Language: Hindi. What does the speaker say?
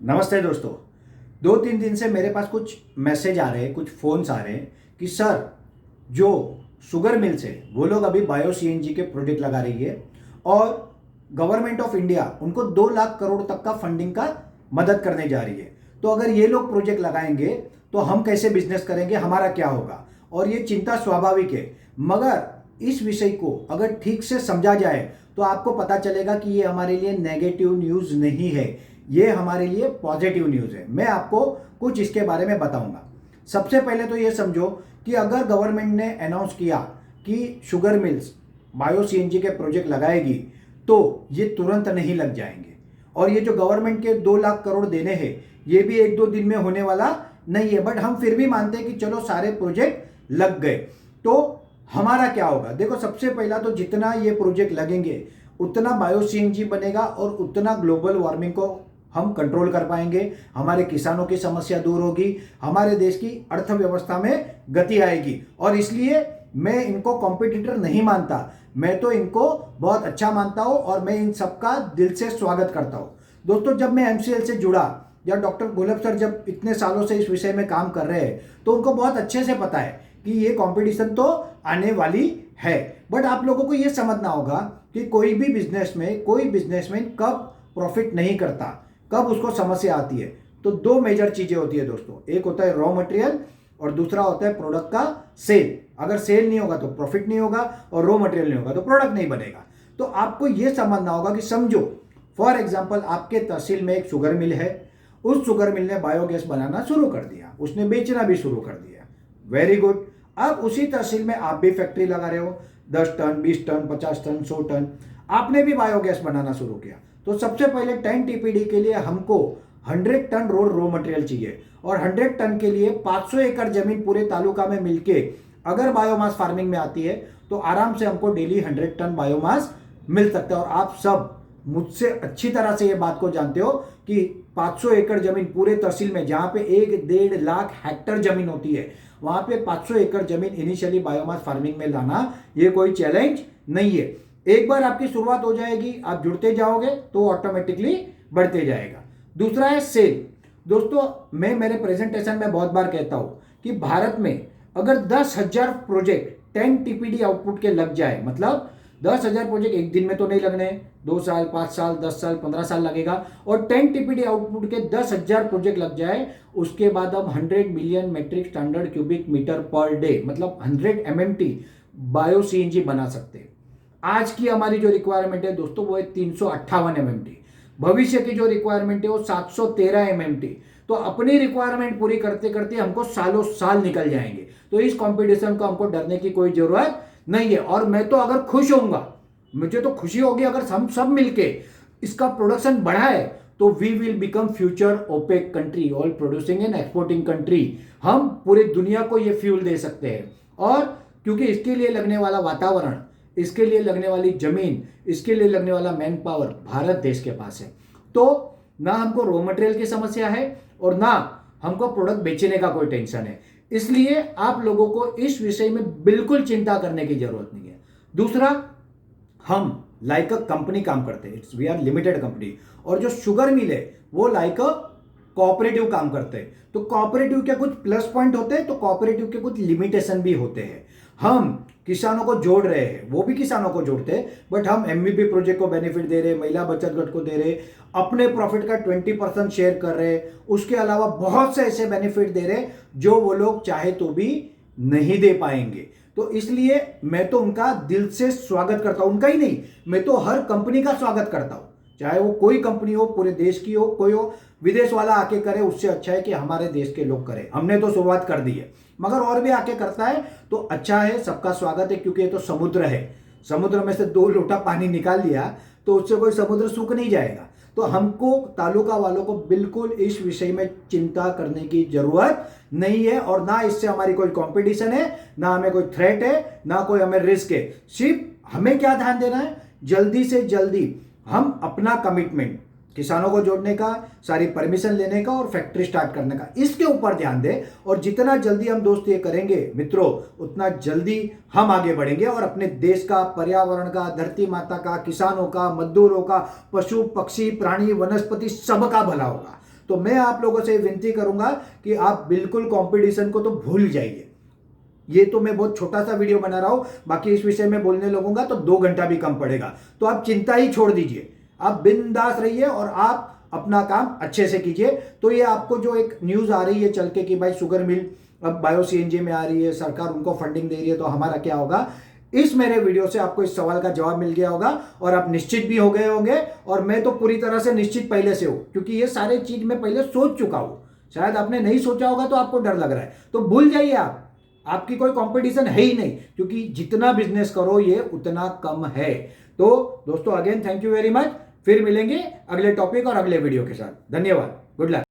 नमस्ते दोस्तों। 2-3 दिन से मेरे पास कुछ मैसेज आ रहे हैं, कुछ फ़ोन्स आ रहे हैं कि सर जो शुगर मिल्स है वो लोग अभी बायो सीएनजी के प्रोजेक्ट लगा रही है और गवर्नमेंट ऑफ इंडिया उनको 2 लाख करोड़ तक का फंडिंग का मदद करने जा रही है। तो अगर ये लोग प्रोजेक्ट लगाएंगे तो हम कैसे बिजनेस करेंगे, हमारा क्या होगा। और ये चिंता स्वाभाविक है, मगर इस विषय को अगर ठीक से समझा जाए तो आपको पता चलेगा कि ये हमारे लिए नेगेटिव न्यूज़ नहीं है, ये हमारे लिए पॉजिटिव न्यूज़ है। मैं आपको कुछ इसके बारे में बताऊंगा। सबसे पहले तो ये समझो कि अगर गवर्नमेंट ने अनाउंस किया कि शुगर मिल्स बायो सीएनजी के प्रोजेक्ट लगाएगी तो ये तुरंत नहीं लग जाएंगे। और ये जो गवर्नमेंट के 2 लाख करोड़ देने हैं ये भी 1-2 दिन में होने वाला नहीं है, बट हम फिर भी मानते हैं कि चलो सारे प्रोजेक्ट लग गए। तो हमारा क्या होगा, देखो सबसे पहला तो जितना ये प्रोजेक्ट लगेंगे उतना बायो सीएनजी बनेगा और उतना ग्लोबल वार्मिंग को हम कंट्रोल कर पाएंगे, हमारे किसानों की समस्या दूर होगी, हमारे देश की अर्थव्यवस्था में गति आएगी। और इसलिए मैं इनको कॉम्पिटिटर नहीं मानता, मैं तो इनको बहुत अच्छा मानता हूं और मैं इन सबका दिल से स्वागत करता हूं। दोस्तों, जब मैं एमसीएल से जुड़ा या डॉक्टर गोलब सर जब इतने सालों से इस विषय में काम कर रहे हैं तो उनको बहुत अच्छे से पता है कि ये कंपटीशन तो आने वाली है। बट आप लोगों को ये समझना होगा कि कोई भी बिजनेस में कोई बिजनेसमैन कब प्रॉफिट नहीं करता, कब उसको समस्या आती है। तो 2 मेजर चीजें होती है दोस्तों, एक होता है रॉ मटेरियल और दूसरा होता है प्रोडक्ट का सेल। अगर सेल नहीं होगा तो प्रॉफिट नहीं होगा और रॉ मटेरियल नहीं होगा तो प्रोडक्ट नहीं बनेगा। तो आपको यह समझना होगा कि समझो फॉर एग्जाम्पल आपके तहसील में एक शुगर मिल है, उस शुगर मिल ने बायोगैस बनाना शुरू कर दिया, उसने बेचना भी शुरू कर दिया, वेरी गुड। अब उसी तहसील में आप भी फैक्ट्री लगा रहे हो, 10 टन 20 टन 50 टन 100 टन आपने भी बायोगैस बनाना शुरू किया। तो सबसे पहले 10 टीपीडी के लिए हमको 100 टन रॉ मटेरियल चाहिए और 100 टन के लिए 500 एकड़ जमीन पूरे तालुका में मिलके अगर बायोमास फार्मिंग में आती है तो आराम से हमको डेली 100 टन बायोमास मिल सकता है। और आप सब मुझसे अच्छी तरह से ये बात को जानते हो कि 500 एकड़ जमीन पूरे तहसील में जहां पे 1-1.5 लाख हेक्टर जमीन होती है वहां पे 500 एकड़ जमीन इनिशियली बायोमास फार्मिंग में लाना ये कोई चैलेंज नहीं है। एक बार आपकी शुरुआत हो जाएगी, आप जुड़ते जाओगे तो ऑटोमेटिकली बढ़ते जाएगा। दूसरा है सेल। दोस्तों, मैं मेरे प्रेजेंटेशन में बहुत बार कहता हूं कि भारत में अगर 10,000 प्रोजेक्ट 10 टीपीडी आउटपुट के लग जाए, मतलब 10,000 प्रोजेक्ट एक दिन में तो नहीं लगने, 2 साल 5 साल 10 साल 15 साल लगेगा, और 10 टीपीडी आउटपुट के 10,000 प्रोजेक्ट लग जाए, उसके बाद हम 100 million metric standard cubic metre per day मतलब 100 MMT बायो सीएनजी बना सकते हैं। आज की हमारी जो रिक्वायरमेंट है दोस्तों वो है 358 MMT, भविष्य की जो रिक्वायरमेंट है वो 713 MMT। तो अपनी रिक्वायरमेंट पूरी करते करते हमको सालों साल निकल जाएंगे। तो इस कंपटीशन को हमको डरने की कोई जरूरत नहीं है। और मैं तो अगर खुश होऊंगा, मुझे तो खुशी होगी अगर हम सब मिलके इसका प्रोडक्शन बढ़ाए तो we will become future OPEC country, all producing and exporting country. हम पूरे दुनिया को ये फ्यूल दे सकते हैं। और क्योंकि इसके लिए लगने वाला वातावरण, इसके लिए लगने वाली जमीन, इसके लिए लगने वाला मैन पावर भारत देश के पास है। तो ना हमको रॉ मटेरियल की समस्या है और ना हमको प्रोडक्ट बेचने का कोई टेंशन है। इसलिए आप लोगों को इस विषय में बिल्कुल चिंता करने की जरूरत नहीं है। दूसरा, हम लाइक अ कंपनी काम करते हैं, वी आर लिमिटेड कंपनी, और जो शुगर मिल है वो लाइक अ कोऑपरेटिव काम करते हैं। तो कोऑपरेटिव के कुछ प्लस पॉइंट होते हैं तो कोऑपरेटिव के कुछ लिमिटेशन भी होते हैं। हम किसानों को जोड़ रहे हैं, वो भी किसानों को जोड़ते हैं, बट हम एमबीपी प्रोजेक्ट को बेनिफिट दे रहे, महिला बचत गट को दे रहे, अपने प्रॉफिट का 20% शेयर कर रहे, उसके अलावा बहुत से ऐसे बेनिफिट दे रहे जो वो लोग चाहे तो भी नहीं दे पाएंगे। तो इसलिए मैं तो उनका दिल से स्वागत करता हूं, उनका ही नहीं, मैं तो हर कंपनी का स्वागत करता हूं, चाहे वो कोई कंपनी हो, पूरे देश की हो, कोई हो, विदेश वाला आके करे उससे अच्छा है कि हमारे देश के लोग करें। हमने तो शुरुआत कर दी है, मगर और भी आके करता है तो अच्छा है, सबका स्वागत है। क्योंकि ये तो समुद्र है, समुद्र में से 2 लोटा पानी निकाल लिया तो उससे कोई समुद्र सूख नहीं जाएगा। तो हमको तालुका वालों को बिल्कुल इस विषय में चिंता करने की जरूरत नहीं है, और ना इससे हमारी कोई कंपटीशन है, ना हमें कोई थ्रेट है, ना कोई हमें रिस्क है। सिर्फ हमें क्या ध्यान देना है, जल्दी से जल्दी हम अपना कमिटमेंट किसानों को जोड़ने का, सारी परमिशन लेने का और फैक्ट्री स्टार्ट करने का, इसके ऊपर ध्यान दें। और जितना जल्दी हम दोस्त ये करेंगे मित्रों, उतना जल्दी हम आगे बढ़ेंगे और अपने देश का, पर्यावरण का, धरती माता का, किसानों का, मजदूरों का, पशु पक्षी प्राणी वनस्पति सबका भला होगा। तो मैं आप लोगों से विनती करूंगा कि आप बिल्कुल कंपटीशन को तो भूल जाइए। ये तो मैं बहुत छोटा सा वीडियो बना रहा हूं, बाकी इस विषय में बोलने लगूंगा तो 2 घंटा भी कम पड़ेगा। तो आप चिंता ही छोड़ दीजिए, आप बिंदास रहिए और आप अपना काम अच्छे से कीजिए। तो ये आपको जो एक न्यूज आ रही है चल के कि भाई शुगर मिल अब बायो सीएनजी में आ रही है, सरकार उनको फंडिंग दे रही है, तो हमारा क्या होगा, इस मेरे वीडियो से आपको इस सवाल का जवाब मिल गया होगा और आप निश्चित भी हो गए होंगे। और मैं तो पूरी तरह से निश्चित पहले से हूं, क्योंकि ये सारे चीज मैं पहले सोच चुका हूं। शायद आपने नहीं सोचा होगा तो आपको डर लग रहा है, तो भूल जाइए आप, आपकी कोई कंपटीशन है ही नहीं, क्योंकि जितना बिजनेस करो ये उतना कम है। तो दोस्तों again thank you very much, फिर मिलेंगे अगले टॉपिक और अगले वीडियो के साथ। धन्यवाद, गुड लक।